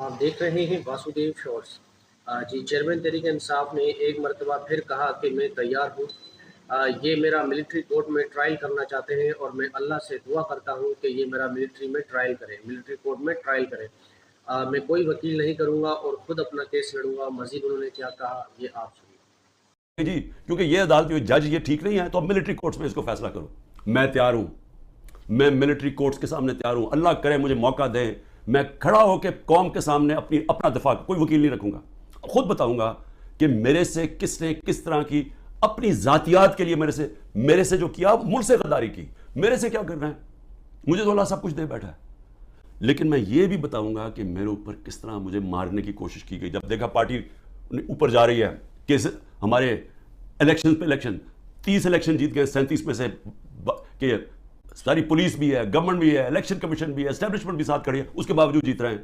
آپ دیکھ رہے ہیں واسودیو شارٹس۔ جی، چیئرمین تحریک انصاف نے ایک مرتبہ پھر کہا کہ میں تیار ہوں۔ یہ میرا ملٹری کورٹ میں ٹرائل کرنا چاہتے ہیں اور میں اللہ سے دعا کرتا ہوں کہ یہ میرا ملٹری کورٹ میں ٹرائل کریں۔ میں کوئی وکیل نہیں کروں گا اور خود اپنا کیس لڑوں گا۔ مزید انہوں نے کیا کہا یہ آپ سنیے۔ جی کیونکہ یہ عدالت جج یہ ٹھیک نہیں ہے تو اب ملٹری کورٹس میں اس کو فیصلہ کرو۔ میں تیار ہوں، میں ملٹری کورٹس کے سامنے تیار ہوں۔ اللہ کرے مجھے موقع دیں، میں کھڑا ہو کے قوم کے سامنے اپنا دفاع، کوئی وکیل نہیں رکھوں گا، خود بتاؤں گا کہ میرے سے کس نے کس طرح کی اپنی ذاتیات کے لیے میرے سے جو کیا، ملک سے غداری کی، میرے سے کیا کرنا ہے، مجھے تو اللہ سب کچھ دے بیٹھا ہے۔ لیکن میں یہ بھی بتاؤں گا کہ میرے اوپر کس طرح مجھے مارنے کی کوشش کی گئی۔ جب دیکھا پارٹی اوپر جا رہی ہے کہ ہمارے الیکشن پہ الیکشن 30 الیکشن جیت گئے، 37 میں سے کہ ساری پولیس بھی ہے، گورنمنٹ بھی ہے، الیکشن کمیشن بھی ہے، اسٹیبلشمنٹ بھی ساتھ کھڑی ہے، اس کے باوجود جیت رہے ہیں۔